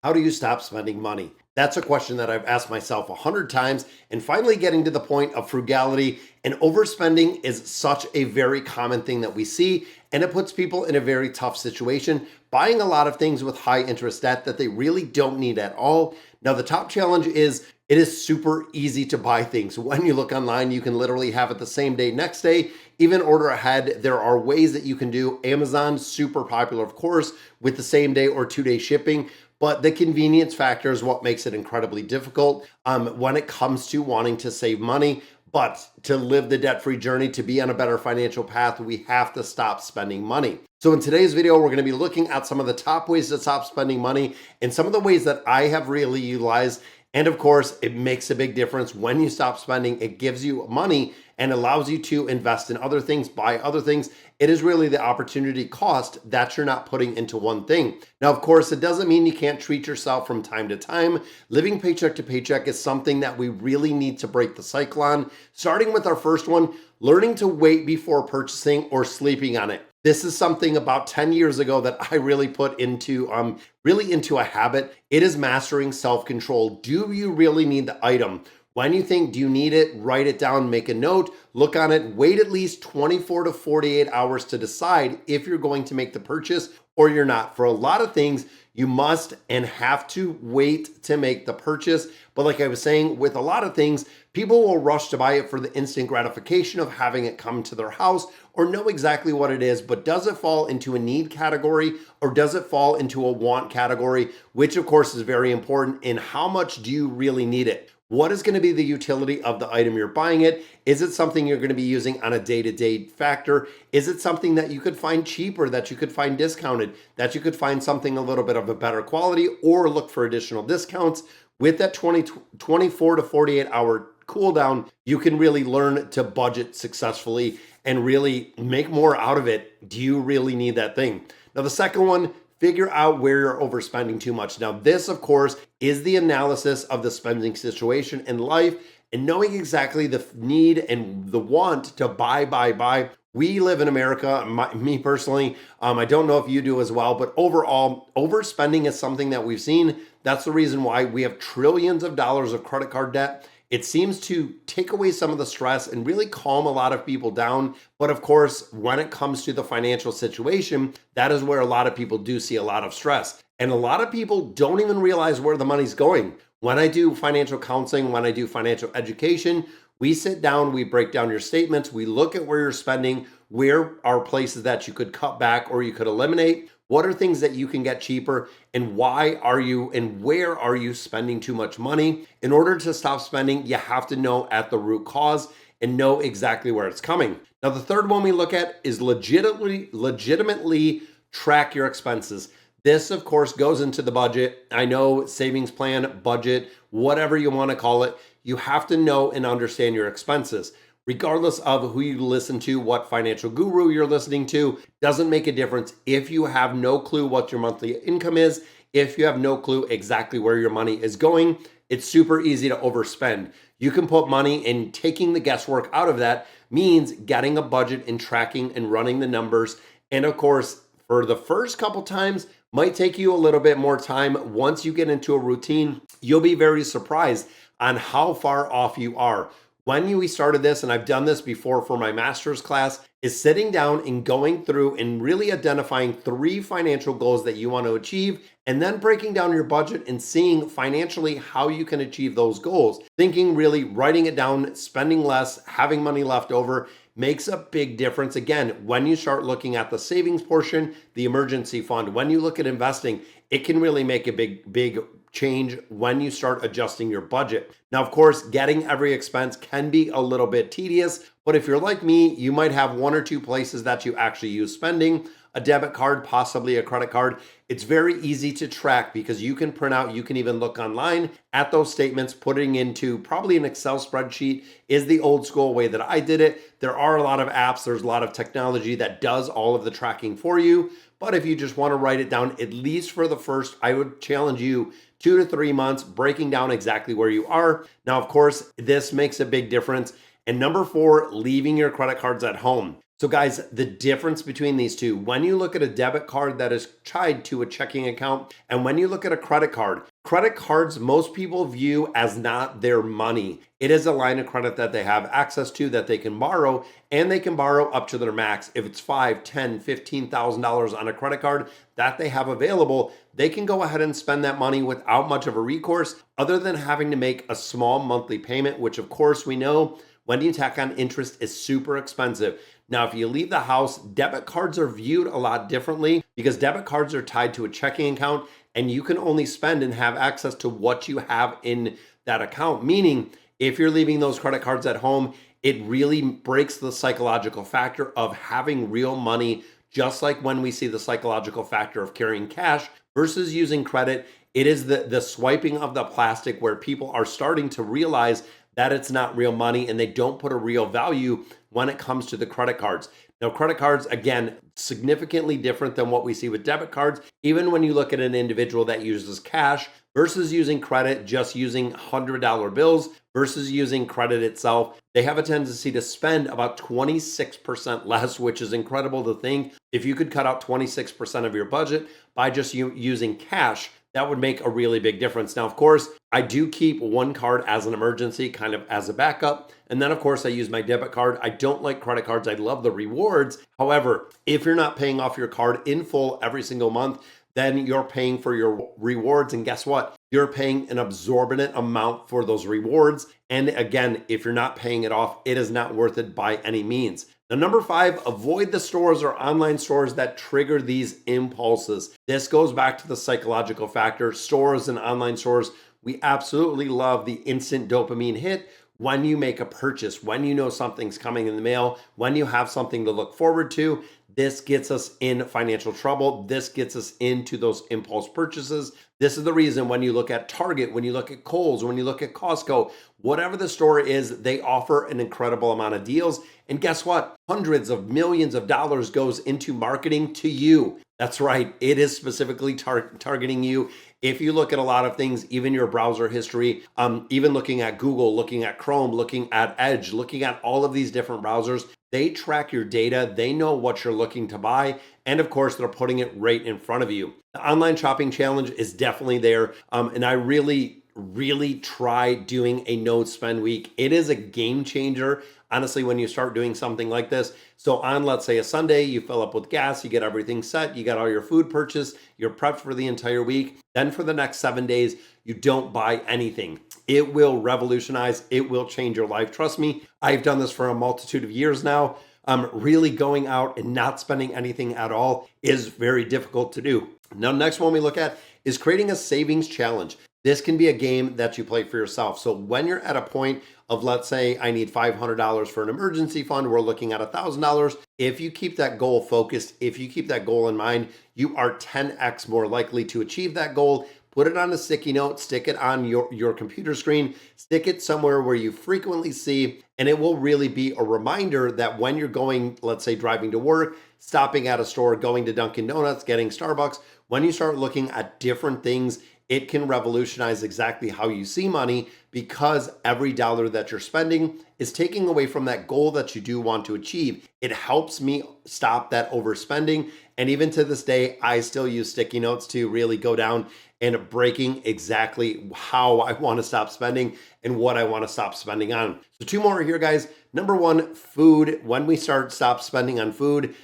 How do you stop spending money? That's a question that I've asked myself 100 times, and finally getting to the point of frugality and overspending is such a very common thing that we see, and it puts people in a very tough situation, buying a lot of things with high interest debt that they really don't need at all. Now, the top challenge is it is super easy to buy things. When you look online, you can literally have it the same day, next day, even order ahead. There are ways that you can do. Amazon, super popular, of course, with the same day or 2 day shipping. But the convenience factor is what makes it incredibly difficult when it comes to wanting to save money. But to live the debt free journey, to be on a better financial path, we have to stop spending money. So, in today's video, we're going to be looking at some of the top ways to stop spending money and some of the ways that I have really utilized. And of course, it makes a big difference when you stop spending. It gives you money and allows you to invest in other things, buy other things. It is really the opportunity cost that you're not putting into one thing. Now, of course, it doesn't mean you can't treat yourself from time to time. Living paycheck to paycheck is something that we really need to break the cycle on. Starting with our first one, learning to wait before purchasing or sleeping on it. This is something about 10 years ago that I really put into a habit. It is mastering self-control. Do you really need the item? When you think, do you need it? Write it down, make a note, look on it, wait at least 24 to 48 hours to decide if you're going to make the purchase or you're not. For a lot of things, you must and have to wait to make the purchase. But like I was saying, with a lot of things, people will rush to buy it for the instant gratification of having it come to their house or know exactly what it is. But does it fall into a need category or does it fall into a want category, which of course is very important? And how much do you really need it? What is going to be the utility of the item you're buying it? Is it something you're going to be using on a day-to-day factor? Is it something that you could find cheaper, that you could find discounted, that you could find something a little bit of a better quality or look for additional discounts? With that 24 to 48 hour cool down, you can really learn to budget successfully and really make more out of it. Do you really need that thing? Now, the second one, figure out where you're overspending too much. Now, this, of course, is the analysis of the spending situation in life and knowing exactly the need and the want to buy. We live in America, me personally, I don't know if you do as well, but overall, overspending is something that we've seen. That's the reason why we have trillions of dollars of credit card debt. It seems to take away some of the stress and really calm a lot of people down. But of course, when it comes to the financial situation, that is where a lot of people do see a lot of stress. And a lot of people don't even realize where the money's going. When I do financial counseling, when I do financial education, we sit down, we break down your statements, we look at where you're spending, where are places that you could cut back or you could eliminate. What are things that you can get cheaper and why are you and where are you spending too much money? In order to stop spending, you have to know at the root cause and know exactly where it's coming. Now, the third one we look at is legitimately track your expenses. This, of course, goes into the budget. I know savings plan, budget, whatever you want to call it, you have to know and understand your expenses. Regardless of who you listen to, what financial guru you're listening to, doesn't make a difference if you have no clue what your monthly income is, if you have no clue exactly where your money is going, it's super easy to overspend. You can put money in. Taking the guesswork out of that means getting a budget and tracking and running the numbers. And of course, for the first couple times, might take you a little bit more time. Once you get into a routine, you'll be very surprised on how far off you are. When we started this, and I've done this before for my master's class, is sitting down and going through and really identifying 3 financial goals that you want to achieve, and then breaking down your budget and seeing financially how you can achieve those goals. Thinking, really writing it down, spending less, having money left over makes a big difference. Again, when you start looking at the savings portion, the emergency fund, when you look at investing, it can really make a big change when you start adjusting your budget. Now, of course, getting every expense can be a little bit tedious, but if you're like me, you might have 1 or 2 places that you actually use spending, a debit card, possibly a credit card. It's very easy to track because you can print out, you can even look online at those statements. Putting into probably an Excel spreadsheet is the old school way that I did it. There are a lot of apps, there's a lot of technology that does all of the tracking for you. But if you just want to write it down, at least for the first, I would challenge you 2 to 3 months, breaking down exactly where you are. Now, of course, this makes a big difference. And number 4, leaving your credit cards at home. So, guys, the difference between these two, when you look at a debit card that is tied to a checking account, and when you look at a credit cards, most people view as not their money. It is a line of credit that they have access to that they can borrow, and they can borrow up to their max. If it's $5, $10, $15,000 on a credit card that they have available, they can go ahead and spend that money without much of a recourse, other than having to make a small monthly payment, which of course we know when you tack on interest is super expensive. Now, if you leave the house, debit cards are viewed a lot differently because debit cards are tied to a checking account and you can only spend and have access to what you have in that account. Meaning, if you're leaving those credit cards at home, it really breaks the psychological factor of having real money, just like when we see the psychological factor of carrying cash versus using credit. It is the swiping of the plastic where people are starting to realize that it's not real money and they don't put a real value when it comes to the credit cards. Now, credit cards, again, significantly different than what we see with debit cards. Even when you look at an individual that uses cash versus using credit, just using $100 bills versus using credit itself, they have a tendency to spend about 26% less, which is incredible to think. If you could cut out 26% of your budget by just using cash, that would make a really big difference. Now, of course, I do keep one card as an emergency, kind of as a backup. And then, of course, I use my debit card. I don't like credit cards. I love the rewards. However, if you're not paying off your card in full every single month, then you're paying for your rewards. And guess what? You're paying an exorbitant amount for those rewards. And again, if you're not paying it off, it is not worth it by any means. Now, number 5, avoid the stores or online stores that trigger these impulses. This goes back to the psychological factor. Stores and online stores, we absolutely love the instant dopamine hit when you make a purchase, when you know something's coming in the mail, when you have something to look forward to. This gets us in financial trouble. This gets us into those impulse purchases. This is the reason when you look at Target, when you look at Kohl's, when you look at Costco, whatever the store is, they offer an incredible amount of deals. And guess what? Hundreds of millions of dollars goes into marketing to you. That's right. It is specifically targeting you. If you look at a lot of things, even your browser history, even looking at Google, looking at Chrome, looking at Edge, looking at all of these different browsers, they track your data. They know what you're looking to buy. And of course, they're putting it right in front of you. The online shopping challenge is definitely there. And I really try doing a no spend week. It is a game changer, honestly, when you start doing something like this. So on, let's say, a Sunday, you fill up with gas, you get everything set, you got all your food purchased, you're prepped for the entire week. Then for the next 7 days, you don't buy anything. It will revolutionize. It will change your life. Trust me, I've done this for a multitude of years now. Really going out and not spending anything at all is very difficult to do. Now, next one we look at is creating a savings challenge. This can be a game that you play for yourself. So when you're at a point of, let's say, I need $500 for an emergency fund, we're looking at $1,000. If you keep that goal focused, if you keep that goal in mind, you are 10x more likely to achieve that goal. Put it on a sticky note, stick it on your computer screen, stick it somewhere where you frequently see, and it will really be a reminder that when you're going, let's say, driving to work, stopping at a store, going to Dunkin' Donuts, getting Starbucks, when you start looking at different things, it can revolutionize exactly how you see money, because every dollar that you're spending is taking away from that goal that you do want to achieve. It helps me stop that overspending. And even to this day, I still use sticky notes to really go down and breaking exactly how I want to stop spending and what I want to stop spending on. So 2 more here, guys. Number 1, food. When we stop spending on food,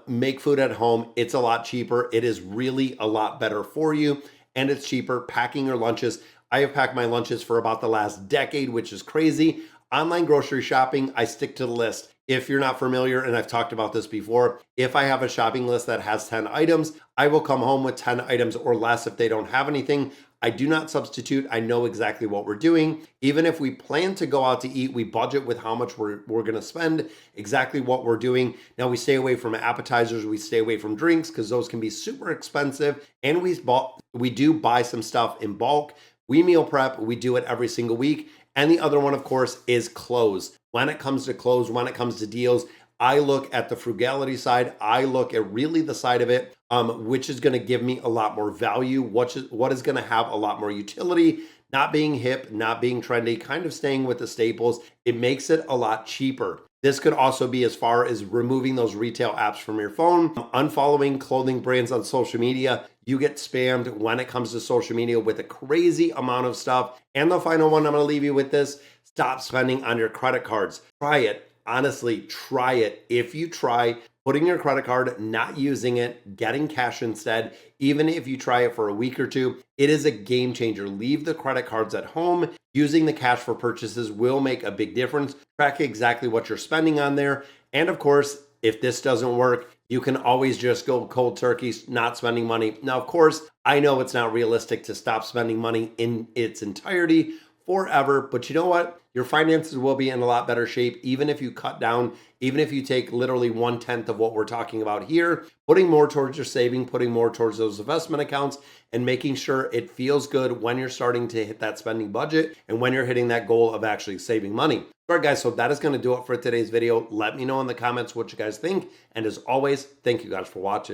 make food at home. It's a lot cheaper. It is really a lot better for you. And it's cheaper. Packing your lunches. I have packed my lunches for about the last decade, which is crazy. Online grocery shopping, I stick to the list. If you're not familiar, and I've talked about this before, if I have a shopping list that has 10 items, I will come home with 10 items or less if they don't have anything. I do not substitute. I know exactly what we're doing. Even if we plan to go out to eat, we budget with how much we're going to spend, exactly what we're doing. Now, we stay away from appetizers. We stay away from drinks because those can be super expensive. And we do buy some stuff in bulk. We meal prep. We do it every single week. And the other one, of course, is clothes. When it comes to clothes, when it comes to deals, I look at the frugality side. I look at really the side of it, which is going to give me a lot more value, what is going to have a lot more utility, not being hip, not being trendy, kind of staying with the staples. It makes it a lot cheaper. This could also be as far as removing those retail apps from your phone, unfollowing clothing brands on social media. You get spammed when it comes to social media with a crazy amount of stuff. And the final one, I'm going to leave you with this: stop spending on your credit cards. Try it. Honestly, try it. If you try putting your credit card, not using it, getting cash instead, even if you try it for a week or two, it is a game changer. Leave the credit cards at home. Using the cash for purchases will make a big difference. Track exactly what you're spending on there. And of course, if this doesn't work, you can always just go cold turkey, not spending money. Now, of course, I know it's not realistic to stop spending money in its entirety forever, but you know what? Your finances will be in a lot better shape, even if you cut down, even if you take literally 1/10 of what we're talking about here, putting more towards your saving, putting more towards those investment accounts, and making sure it feels good when you're starting to hit that spending budget and when you're hitting that goal of actually saving money. All right, guys, so that is going to do it for today's video. Let me know in the comments what you guys think. And as always, thank you guys for watching.